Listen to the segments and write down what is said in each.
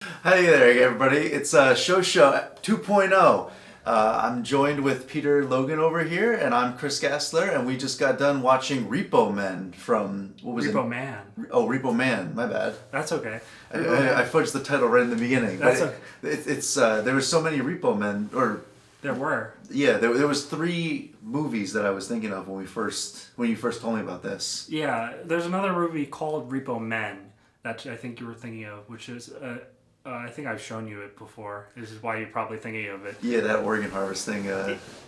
Hi there, everybody. It's Show 2.0. I'm joined with Peter Logan over here, and I'm Chris Gassler, and we just got done watching Repo Man from, what was it? Repo Man. Oh, Repo Man, my bad. That's okay. I fudged the title right in the beginning. That's but it's there was so many Repo Men, or There were. yeah, there was three movies that I was thinking of when you first told me about this. Yeah, there's another movie called Repo Man that I think you were thinking of, which is I think I've shown you it before. This is why you're probably thinking of it. Yeah, that Oregon harvesting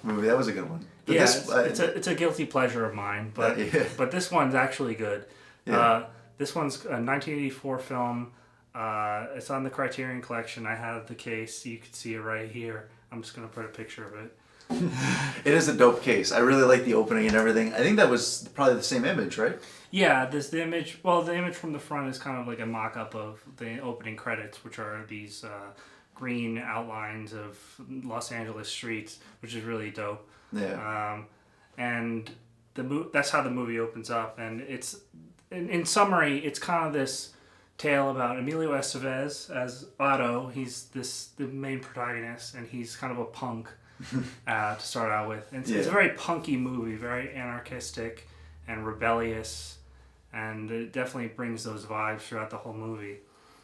movie, that was a good one. But Yeah, this, it's a guilty pleasure of mine, but yeah. but this one's actually good. Yeah. This one's a 1984 film. It's on the Criterion Collection. I have the case. You can see it right here. I'm just gonna put a picture of it. It is a dope case. I really like the opening and everything. I think that was probably the same image, right? Yeah, the image. Well, the image from the front is kind of like a mock-up of the opening credits, which are these green outlines of Los Angeles streets, which is really dope. Yeah. And that's how the movie opens up, and it's in summary, it's kind of this tale about Emilio Estevez as Otto. He's the main protagonist, and he's kind of a punk to start out with. And it's a very punky movie, very anarchistic and rebellious, and it definitely brings those vibes throughout the whole movie.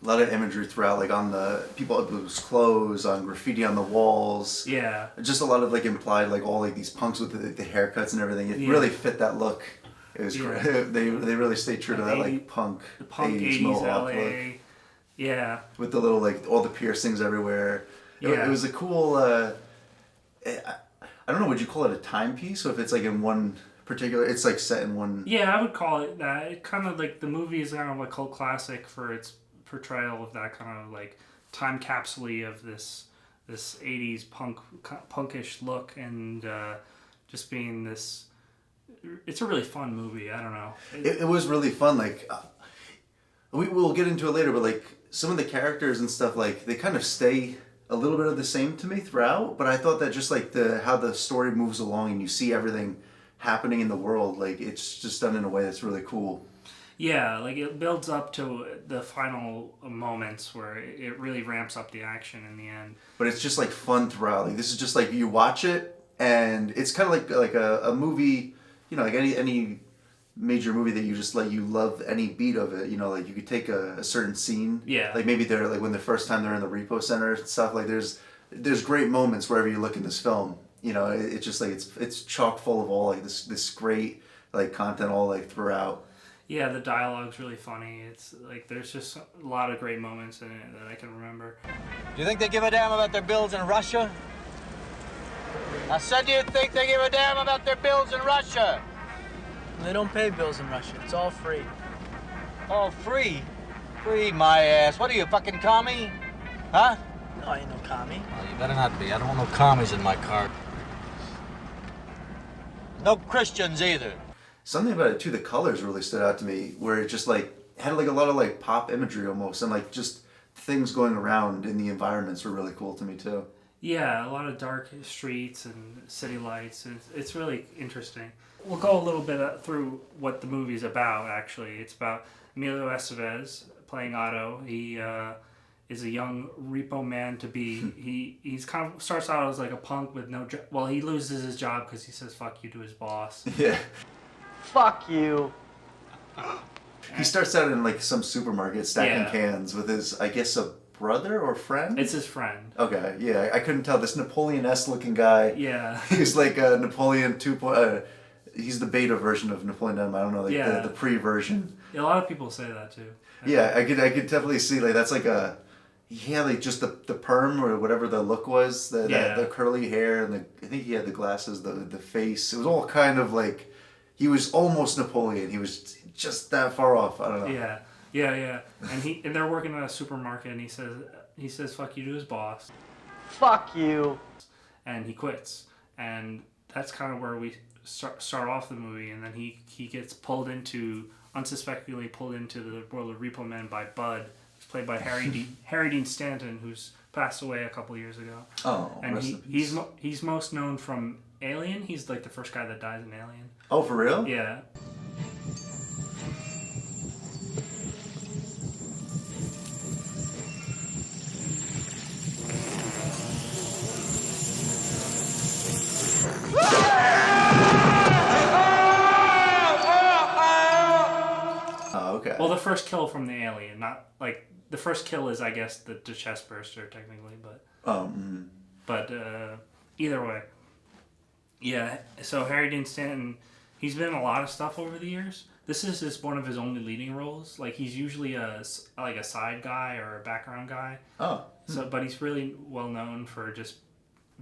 A lot of imagery throughout, like on the people with clothes, on graffiti on the walls. Yeah. Just a lot of like implied, like all like these punks with the haircuts and everything. It really fit that look. It was great. They really stayed true to that like punk 80s mohawk LA. look. Yeah. With the little like all the piercings everywhere. It was a cool. I don't know. Would you call it a timepiece? So if it's like in one particular, it's like set in one. Yeah, I would call it that. It kind of like the movie is kind of a cult classic for its portrayal of that kind of like time capsule of this 80s punkish look, and just being this. It's a really fun movie. I don't know. It was really fun. Like we'll get into it later, but like some of the characters and stuff, like they kind of stay a little bit of the same to me throughout. But I thought that just like how the story moves along and you see everything happening in the world, like it's just done in a way that's really cool. Yeah, like it builds up to the final moments where it really ramps up the action in the end. But it's just like fun throughout. Like this is just like you watch it and it's kind of like a movie, you know, like any major movie that you just like, you love any beat of it, you know, like you could take a certain scene. Yeah. Like maybe they're like when the first time they're in the repo center and stuff, like there's great moments wherever you look in this film. You know, it's just like it's chock full of all like this great like content all like throughout. Yeah, the dialogue's really funny. It's like there's just a lot of great moments in it that I can remember. Do you think they give a damn about their bills in Russia? I said, do you think they give a damn about their bills in Russia? They don't pay bills in Russia. It's all free. Oh, free? Free my ass. What are you, fucking commie? Huh? No, I ain't no commie. Well, you better not be. I don't want no commies in my car. No Christians either. Something about it too, the colors really stood out to me, where it just like had like a lot of like pop imagery almost, and like just things going around in the environments were really cool to me too. Yeah, a lot of dark streets and city lights. It's really interesting. We'll go a little bit through what the movie's about, actually. It's about Emilio Estevez playing Otto. He is a young repo man to be. He's kind of starts out as like a punk with no job. Well, he loses his job because he says fuck you to his boss. Yeah. Fuck you. He starts out in like some supermarket stacking cans with his, I guess, a brother or friend? It's his friend. Okay, yeah, I couldn't tell. This Napoleon-esque looking guy. Yeah. He's like a Napoleon 2. He's the beta version of Napoleon Dynamite. I don't know, like the pre-version. Yeah, a lot of people say that too. Yeah, I could definitely see like that's like like just the perm or whatever the look was, the curly hair, and I think he had the glasses, the face. It was all kind of like he was almost Napoleon. He was just that far off. I don't know. Yeah. And they're working at a supermarket, and he says fuck you to his boss. Fuck you. And he quits. And that's kind of where we start off the movie, and then he gets unsuspectingly pulled into the world of Repo Man by Bud. It's played by Harry Dean Stanton, who's passed away a couple years ago. Oh, and he's most known from Alien. He's like the first guy that dies in Alien. Oh, for real? Yeah. Well, the first kill from the alien, not like the first kill is, I guess, the chest burster technically, but. But either way, yeah. So Harry Dean Stanton, he's been in a lot of stuff over the years. This is just one of his only leading roles. Like he's usually a side guy or a background guy. Oh. So, but he's really well known for just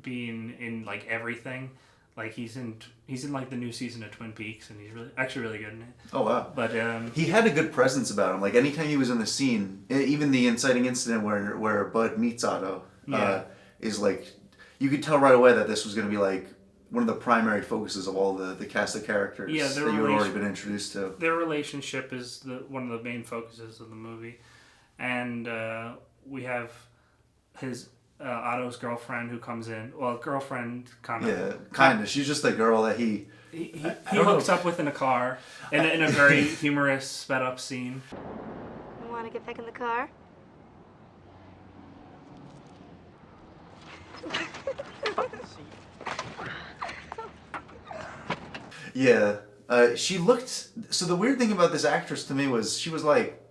being in like everything. Like he's in like the new season of Twin Peaks, and he's really good in it. Oh wow! But he had a good presence about him. Like anytime he was in the scene, even the inciting incident where Bud meets Otto, is like you could tell right away that this was going to be like one of the primary focuses of all the cast of characters that you had already been introduced to. Their relationship is one of the main focuses of the movie, and we have his. Otto's girlfriend who comes in. Well, girlfriend kind of. Yeah, kind of. She's just the girl that he hooks up with in a car in a very humorous, sped up scene. You want to get back in the car? Yeah. She looked... So the weird thing about this actress to me was she was like...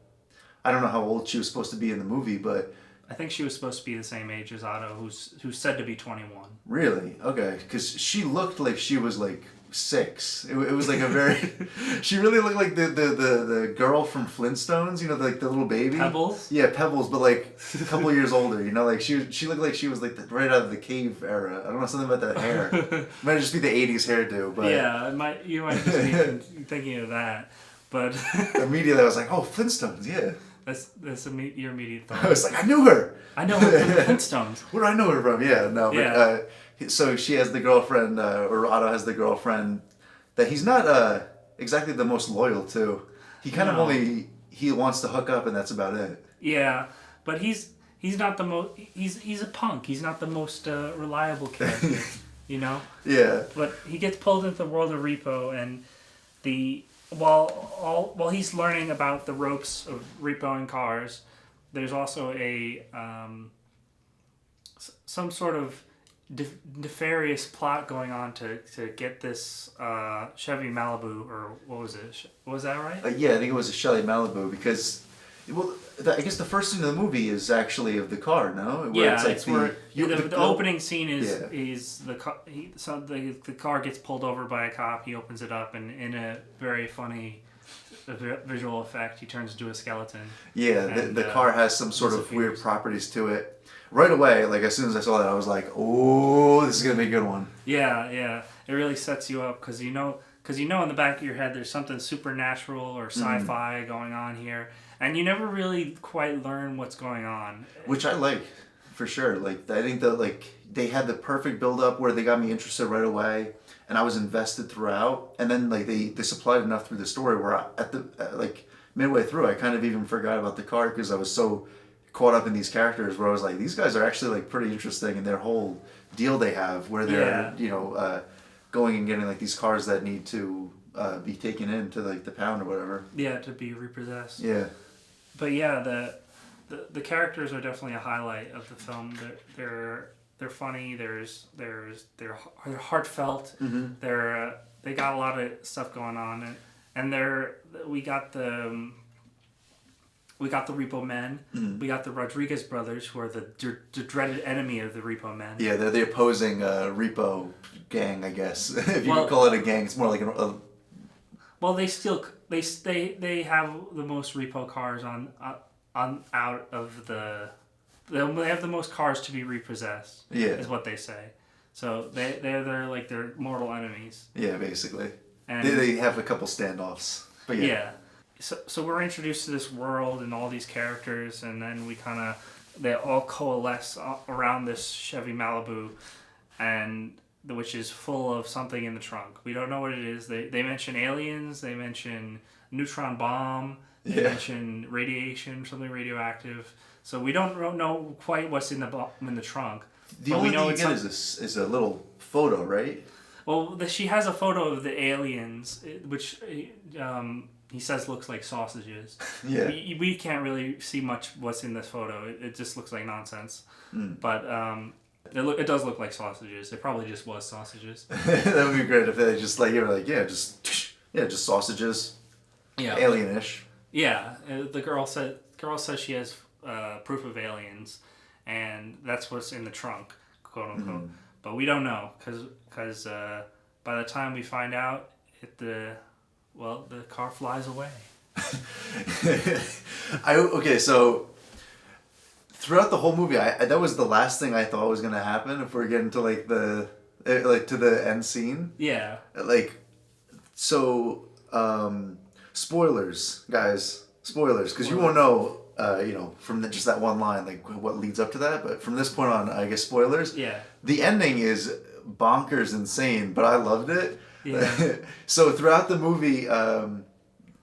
I don't know how old she was supposed to be in the movie, but... I think she was supposed to be the same age as Otto, who's said to be 21. Really? Okay. Because she looked like she was like 6. It was like a very... She really looked like the girl from Flintstones, you know, like the little baby. Pebbles? Yeah, Pebbles, but like a couple years older, you know? Like she looked like she was like right out of the cave era. I don't know, something about that hair. It might just be the 80s hairdo, but... Yeah, you might just be thinking of that. But... Immediately I was like, oh, Flintstones, yeah. That's your immediate thought. I was like, I knew her. I know her from the Flintstones. Where do I know her from? Yeah, no. But, so she has the girlfriend, or Otto has the girlfriend that he's not exactly the most loyal to. He kind of he wants to hook up and that's about it. Yeah, but he's not the most. He's a punk. He's not the most reliable character. You know. Yeah. But he gets pulled into the world of repo and while he's learning about the ropes of repoing cars, there's also some sort of nefarious plot going on to get this Chevy Malibu, or what was it? Was that right? Yeah, I think it was a Chevy Malibu because, I guess the first scene of the movie is actually of the car, no? Where the opening scene is the car. The car gets pulled over by a cop. He opens it up, and in a very funny visual effect, he turns into a skeleton. Yeah, the car has some sort of weird properties to it. Right away, like as soon as I saw that, I was like, "Oh, this is gonna be a good one." Yeah, it really sets you up because you know in the back of your head there's something supernatural or sci-fi going on here, and you never really quite learn what's going on. Which I like, for sure. Like I think that they had the perfect build up where they got me interested right away, and I was invested throughout. And then they supplied enough through the story where midway through I kind of even forgot about the car because I was so caught up in these characters where I was like, these guys are actually like pretty interesting in their whole deal they have where they're going and getting like these cars that need to be taken into like the pound or whatever. Yeah, to be repossessed. Yeah. But yeah, the characters are definitely a highlight of the film. They're funny. They're heartfelt. Mm-hmm. They got a lot of stuff going on, and we got the Repo Man. Mm-hmm. We got the Rodriguez brothers, who are the dreaded enemy of the Repo Man. Yeah, they're the opposing Repo gang, I guess. If you can call it a gang, it's more like a... Well, they have the most repo cars on out of the. They have the most cars to be repossessed. Yeah, is what they say. So they're like their mortal enemies. Yeah, basically. And they have a couple standoffs. But yeah. Yeah. So we're introduced to this world and all these characters, and then they all coalesce around this Chevy Malibu, and which is full of something in the trunk. We don't know what it is. They mention aliens. They mention neutron bomb. They mention radiation, something radioactive. So we don't know quite what's in the trunk. The only thing we get is a little photo, right? Well, she has a photo of the aliens, which he says looks like sausages. Yeah. We can't really see much what's in this photo. It just looks like nonsense. But it does look like sausages. It probably just was sausages. That would be great if they just just sausages. Yeah. Alien-ish. Yeah, the girl says she has proof of aliens, and that's what's in the trunk, quote unquote. But we don't know because by the time we find out, the car flies away. Okay, so throughout the whole movie, that was the last thing I thought was gonna happen. If we're getting to like to the end scene, Yeah. like, so spoilers, guys, spoilers, because you won't know, from just that one line, like what leads up to that. But from this point on, I guess spoilers. Yeah. The ending is bonkers insane, but I loved it. Yeah. So throughout the movie,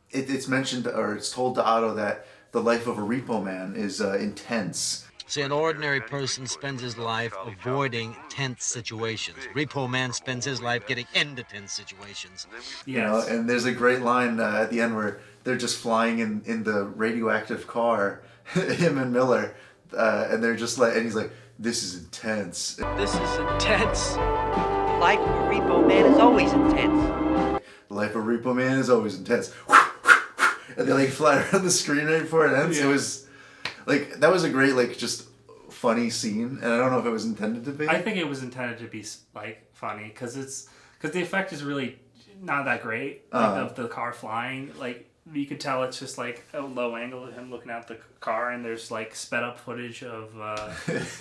it's mentioned, or it's told to Otto that the life of a repo man is intense. See, an ordinary person spends his life avoiding tense situations. Repo Man spends his life getting into tense situations. Yes. And there's a great line at the end where they're just flying in the radioactive car, him and Miller, and they're just like, and he's like, "This is intense." This is intense. Life of a repo man is always intense. The life of Repo Man is always intense. And they like fly around the screen right before it ends. Yeah. It was like, that was a great, like, just funny scene, and I don't know if it was intended to be. I think it was intended to be like funny because the effect is really not that great. Like of the car flying, like you could tell it's just like a low angle of him looking out the car, and there's like sped up footage of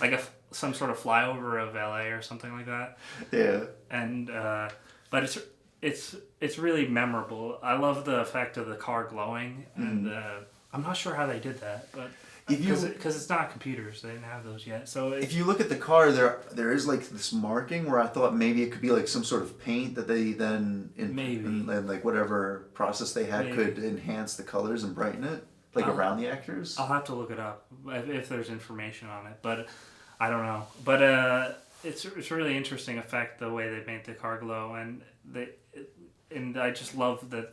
like some sort of flyover of LA or something like that. Yeah. And but it's really memorable. I love the effect of the car glowing, and I'm not sure how they did that, but because it's not computers, they didn't have those yet. So if you look at the car, there is like this marking where I thought maybe it could be like some sort of paint that they then and like whatever process they had could enhance the colors and brighten it, like around the actors. I'll have to look it up if there's information on it, but I don't know. But it's a really interesting effect the way they made the car glow, and I just love that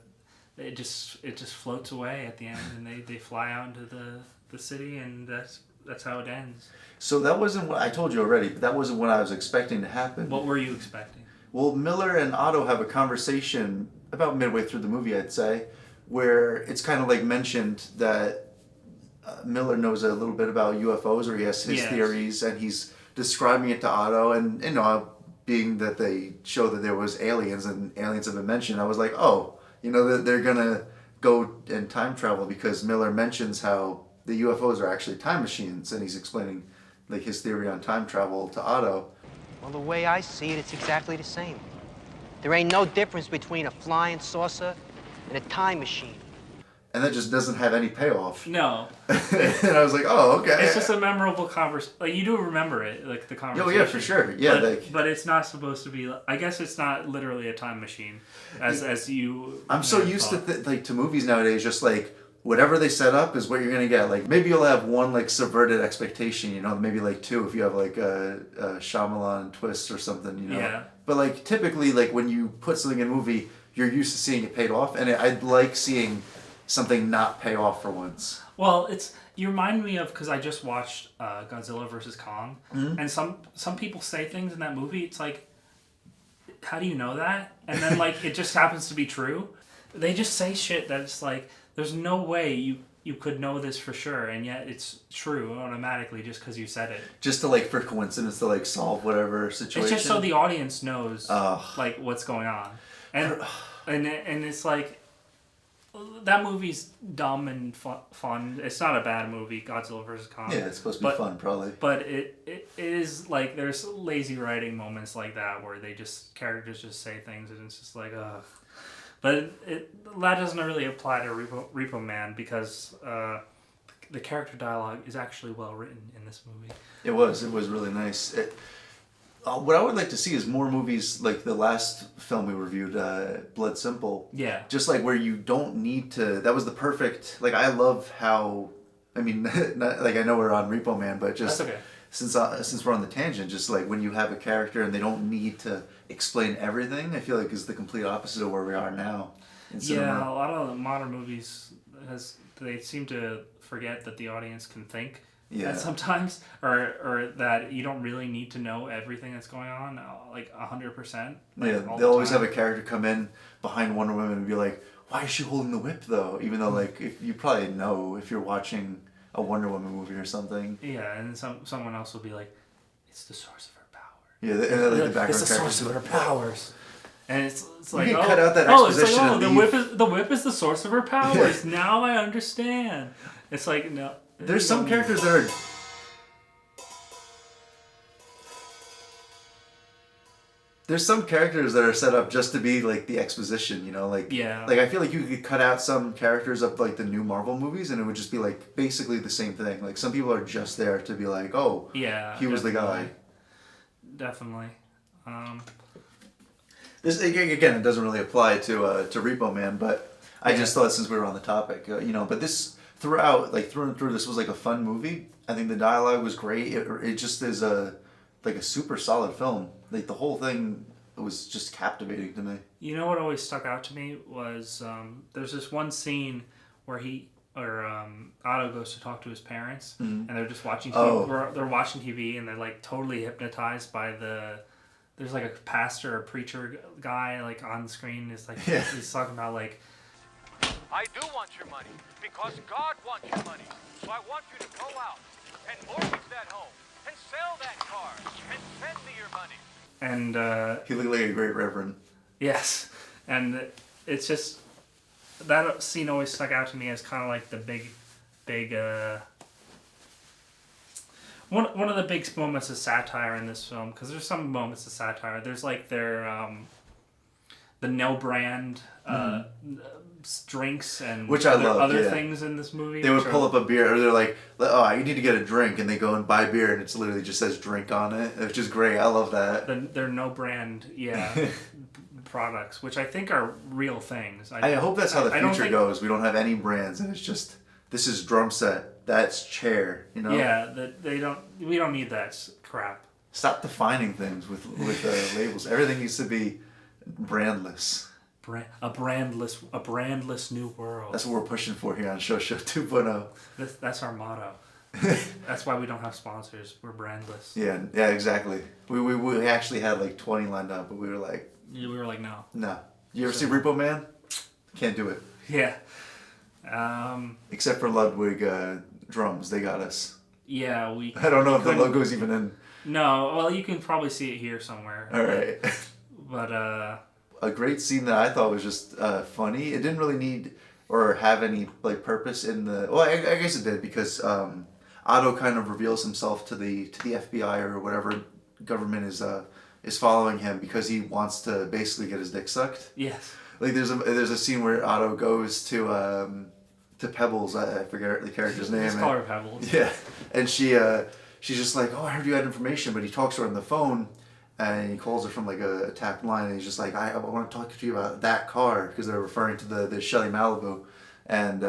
it just floats away at the end, and they fly out into the city, and that's how it ends. So that wasn't what I told you already, but that wasn't what I was expecting to happen. What were you expecting? Well, Miller and Otto have a conversation about midway through the movie, I'd say, where it's kind of like mentioned that Miller knows a little bit about UFOs, or he has his theories, and he's describing it to Otto, and being that they show that there was aliens and aliens have been mentioned, I was like, oh, that they're gonna go and time travel, because Miller mentions how the UFOs are actually time machines, and he's explaining like his theory on time travel to Otto. Well, the way I see it, it's exactly the same. There ain't no difference between a flying saucer and a time machine. And that just doesn't have any payoff. No. And I was like, oh, okay. It's just a memorable conversation. Like, you do remember it, like the conversation. Oh, yeah, for sure. Yeah, but it's not supposed to be. I guess it's not literally a time machine, as you. I'm so used to to movies nowadays, just like whatever they set up is what you're gonna get. Like maybe you'll have one like subverted expectation, maybe like two if you have like a Shyamalan twist or something, Yeah. But like typically, like when you put something in a movie, you're used to seeing it paid off, and I'd like seeing something not pay off for once. Well, you remind me of, because I just watched Godzilla vs. Kong, and some people say things in that movie. It's like, how do you know that? And then like it just happens to be true. They just say shit that it's like, there's no way you could know this for sure, and yet it's true automatically just because you said it. Just to like, for coincidence, to like solve whatever situation. It's just so the audience knows like what's going on, and it's like, that movie's dumb and fun. It's not a bad movie, Godzilla vs. Kong. Yeah, it's supposed to be fun, probably. But it is like, there's lazy writing moments like that where characters just say things, and it's just like, ugh. But that doesn't really apply to Repo Man, because the character dialogue is actually well written in this movie. It was really nice. What I would like to see is more movies like the last film we reviewed, Blood Simple. Yeah. Just like where you don't need to. That was the perfect. Like, I love how. I mean, not, like, I know we're on Repo Man, but just that's okay. Since we're on the tangent, just like when you have a character and they don't need to explain everything, I feel like is the complete opposite of where we are now in cinema. Yeah, a lot of modern movies they seem to forget that the audience can think. Yeah. sometimes, or that you don't really need to know everything that's going on, like 100%. Yeah, they'll always have a character come in behind Wonder Woman and be like, "Why is she holding the whip though?" Even though like if you probably know if you're watching a Wonder Woman movie or something. Yeah, and someone else will be like, "It's the source of her power." Yeah, and then, like, the background it's the source of her powers. And it's like, can oh, cut out that oh, it's like, exposition oh, and the whip is the source of her powers. Now I understand. It's like, no. There's some characters that are. There's some characters that are set up just to be like the exposition, you know, like Yeah. Like I feel like you could cut out some characters of like the new Marvel movies, and it would just be like basically the same thing. Like some people are just there to be like, oh, Yeah, he was the guy. Definitely. This again, it doesn't really apply to Repo Man, but I just thought since we were on the topic, you know, but this throughout, like through and through, this was like a fun movie. I think the dialogue was great. It just is a super solid film. Like the whole thing was just captivating to me. You know what always stuck out to me was there's this one scene where Otto goes to talk to his parents, and they're just watching TV. They're watching TV, and they're like totally hypnotized by there's like a pastor or preacher guy like on the screen. Is like he's talking about like, I do want your money because God wants your money. So I want you to go out and mortgage that home and sell that car and send me your money. and He looked like a great reverend. yes, and it's just that scene always stuck out to me as kind of like the big one of the big moments of satire in this film, because there's some moments of satire. There's like the no brand drinks and Which I love, other yeah. things in this movie. They would pull up a beer, or they're like, "Oh, you need to get a drink," and they go and buy beer, and it's literally just says "drink" on it. It's just great. I love that. They're no brand, products, which I think are real things. I hope that's how the future goes. We don't have any brands, and it's just this is drum set, that's chair. You know? Yeah, we don't need that crap. Stop defining things with labels. Everything needs to be brandless. A brandless new world. That's what we're pushing for here on Show 2.0. That's our motto. That's why we don't have sponsors. We're brandless. Yeah, exactly. We actually had like 20 lined up, but we were like, no. no. You ever see Repo Man? Can't do it. Yeah. Except for Ludwig drums, they got us. Yeah, I don't know if the logo's even in. No, well, you can probably see it here somewhere. All right. But a great scene that I thought was just funny. It didn't really need or have any like purpose in the. Well, I guess it did because Otto kind of reveals himself to the FBI or whatever government is following him because he wants to basically get his dick sucked. yes. Like there's a scene where Otto goes to Pebbles. I forget the character's name. Let's call her Pebbles. Yeah, and she's just like, oh, I heard you had information, but he talks to her on the phone. And he calls her from like a tapped line, and he's just like, I want to talk to you about that car, because they're referring to the Shelly Malibu, and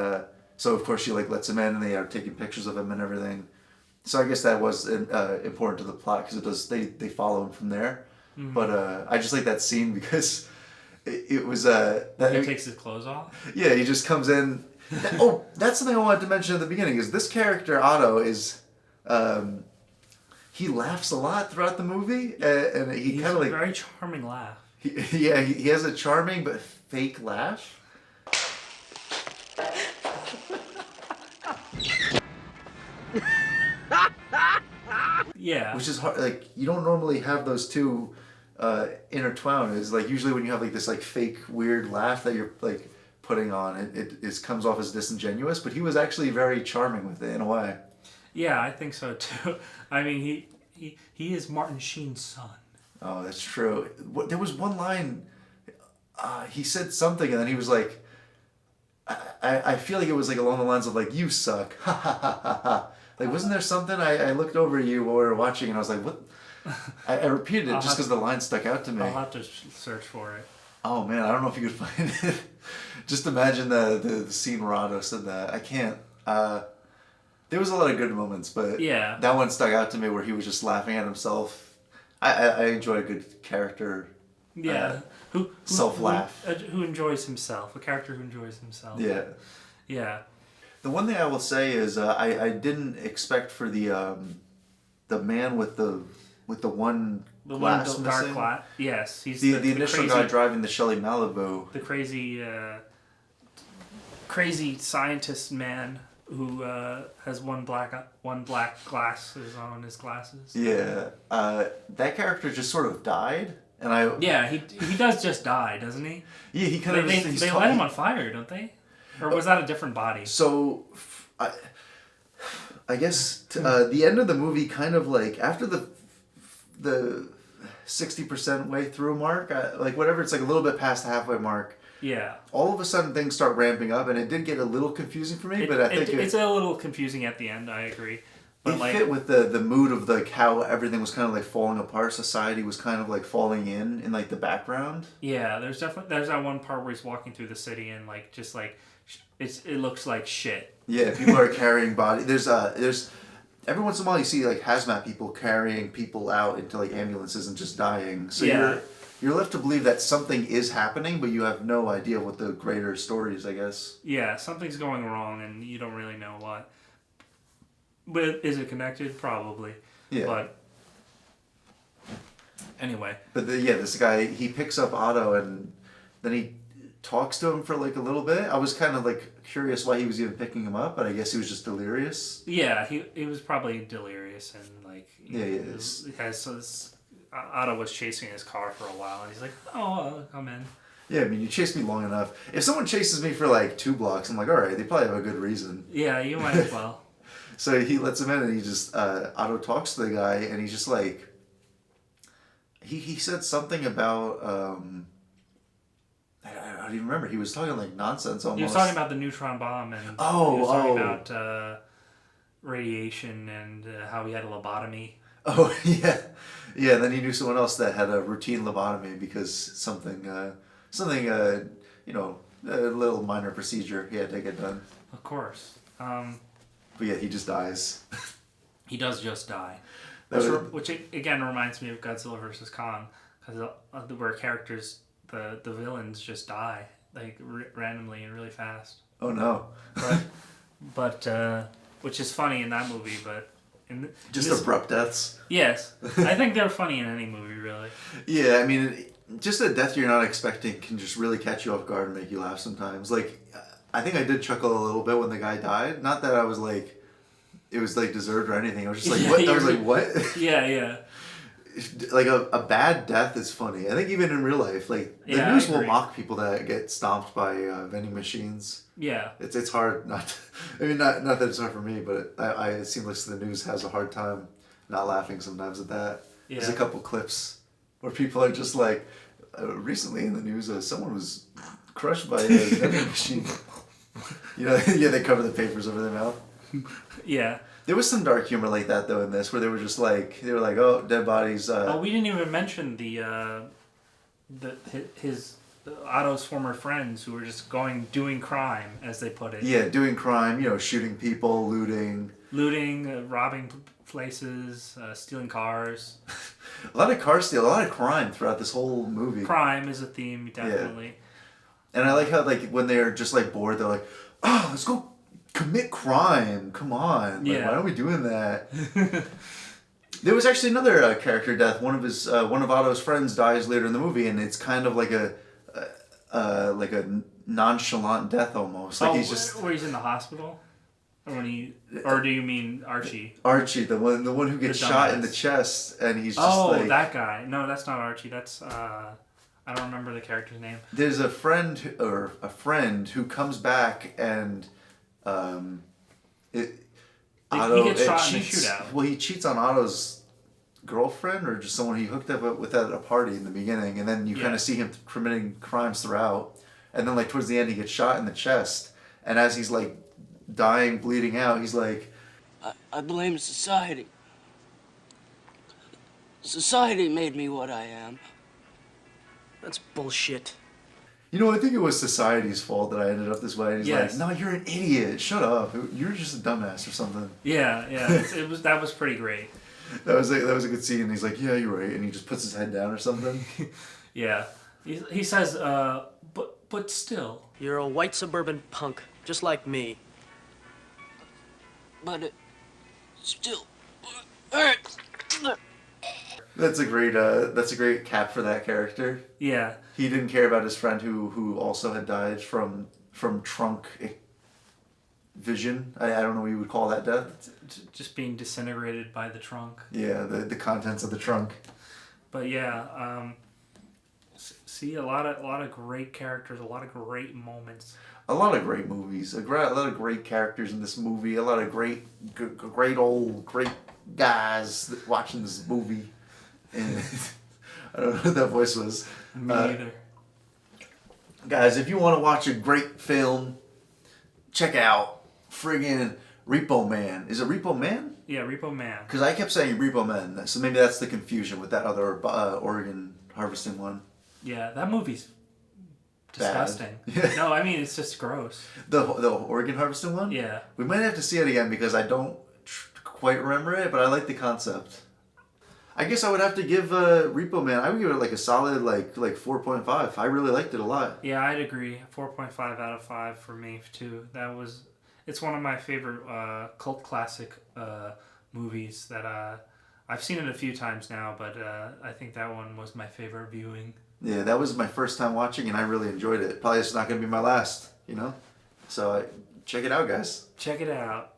so of course she like lets him in, and they are taking pictures of him and everything. So I guess that was important to the plot because they follow him from there. Mm-hmm. But I just like that scene because it was he takes his clothes off. Yeah, he just comes in. That's something I wanted to mention at the beginning is this character Otto is. He laughs a lot throughout the movie, and he kind of like a very charming laugh. He has a charming but fake laugh. Yeah, which is hard. Like you don't normally have those two intertwined. It's like usually when you have like this like fake weird laugh that you're like putting on, it comes off as disingenuous. But he was actually very charming with it in a way. Yeah, I think so too. I mean, he is Martin Sheen's son. Oh, that's true. There was one line. He said something, and then he was like, I feel like it was like along the lines of like, "You suck." Ha ha ha ha ha. Like, wasn't there something? I looked over at you while we were watching, and I was like, "What?" I repeated it just because the line stuck out to me. I'll have to search for it. Oh man, I don't know if you could find it. Just imagine the scene where Otto said that. I can't. There was a lot of good moments, but yeah, that one stuck out to me where he was just laughing at himself. I enjoy a good character. Yeah, self laugh. Who enjoys himself? A character who enjoys himself. Yeah. Yeah. The one thing I will say is I didn't expect for the man with the one The glass one dark missing. glass. Yes, he's The the initial crazy, guy driving the Shelly Malibu. the crazy scientist man who has one black glasses on his glasses. Yeah, that character just sort of died, and Yeah, he does just die, doesn't he? yeah, he kind of They light him on fire, don't they? Or was that a different body? So, I guess the end of the movie kind of like after the 60% way through mark, like whatever, it's like a little bit past the halfway mark. Yeah. All of a sudden things start ramping up, and it did get a little confusing for me. But I think it's a little confusing at the end. I agree. But it like, fit with the mood of like how everything was kind of like falling apart. Society was kind of like falling in like the background. yeah, there's that one part where he's walking through the city and like just like it looks like shit. Yeah, people are carrying body. There's every once in a while you see like hazmat people carrying people out into like ambulances and just dying. So Yeah. you're left to believe that something is happening, but you have no idea what the greater story is, I guess. Yeah, something's going wrong and you don't really know what. But is it connected? Probably. Yeah. But anyway. But this guy, he picks up Otto and then he talks to him for like a little bit. I was kind of like curious why he was even picking him up, but I guess he was just delirious. Yeah, he was probably delirious and like Otto was chasing his car for a while and he's like, "Oh, I'll come in." Yeah, I mean, you chased me long enough. If someone chases me for like 2 blocks, I'm like, all right, they probably have a good reason. Yeah, you might as well. So he lets him in, and he just Otto talks to the guy, and he's just like, he said something about I don't even remember. He was talking like nonsense almost. He was talking about the neutron bomb and he was talking about radiation and how he had a lobotomy. Oh yeah, yeah. And then he knew someone else that had a routine lobotomy because something you know, a little minor procedure he had to get done. Of course. But yeah, he just dies. He does just die. That Which again reminds me of Godzilla vs. Kong, because where characters, the villains just die like randomly and really fast. Oh no. But which is funny in that movie, but Just abrupt deaths. Yes, I think they're funny in any movie, really. Yeah, I mean, just a death you're not expecting can just really catch you off guard and make you laugh sometimes. Like, I think I did chuckle a little bit when the guy died. Not that I was like, it was like deserved or anything. I was just like, what? I was like, what? Yeah. Like a bad death is funny. I think even in real life, like the news will mock people that get stomped by vending machines. Yeah. It's hard not to, I mean, not that it's hard for me, but it seems like the news has a hard time not laughing sometimes at that. Yeah. There's a couple clips where people are just like, recently in the news, someone was crushed by a vending machine. You know, yeah, they cover the papers over their mouth. Yeah. There was some dark humor like that though in this, where they were just like, oh, dead bodies. We didn't even mention his Otto's former friends who were just doing crime, as they put it. Yeah, doing crime. You know, shooting people, looting, robbing places, stealing cars. A lot of car steal, a lot of crime throughout this whole movie. Crime is a theme, definitely. Yeah. And I like how like when they're just like bored, they're like, oh, let's go commit crime. Come on. Like, why are we doing that? There was actually another character death. One of Otto's friends dies later in the movie, and it's kind of like a nonchalant death almost. Like he's just where he's in the hospital, or do you mean Archie? Archie, the one who gets shot in the chest, and he's just that guy. No, that's not Archie. That's I don't remember the character's name. There's a friend who comes back and he gets shot in the shootout. Well, he cheats on Otto's girlfriend or just someone he hooked up with at a party in the beginning, and then you kind of see him committing crimes throughout, and then like towards the end he gets shot in the chest, and as he's like dying, bleeding out, he's like, I blame society. Society made me what I am. That's bullshit. You know, I think it was society's fault that I ended up this way. And he's like, no, you're an idiot. Shut up. You're just a dumbass or something. Yeah. That was pretty great. That was a good scene. And he's like, yeah, you're right. And he just puts his head down or something. Yeah. He says, but still. You're a white suburban punk, just like me. but it still hurts. That's a great cap for that character. Yeah. He didn't care about his friend who also had died from trunk vision. I don't know what you would call that death. Just being disintegrated by the trunk. Yeah, the contents of the trunk. But yeah, see a lot of great characters, a lot of great moments. A lot of great movies, a lot of great characters in this movie, a lot of great guys watching this movie. And I don't know what that voice was. Me neither. Guys, if you want to watch a great film, check out friggin' Repo Man. Is it Repo Man? Yeah, Repo Man. Because I kept saying Repo Man, so maybe that's the confusion with that other Oregon harvesting one. Yeah, that movie's disgusting. Bad. No, I mean it's just gross. The Oregon harvesting one? Yeah. We might have to see it again because I don't quite remember it, but I like the concept. I guess I would have to give Repo Man, I would give it like a solid like 4.5. I really liked it a lot. Yeah, I'd agree. 4.5 out of 5 for me too. It's one of my favorite cult classic movies that I've seen it a few times now, but I think that one was my favorite viewing. Yeah, that was my first time watching and I really enjoyed it. Probably it's not going to be my last, So check it out, guys. Check it out.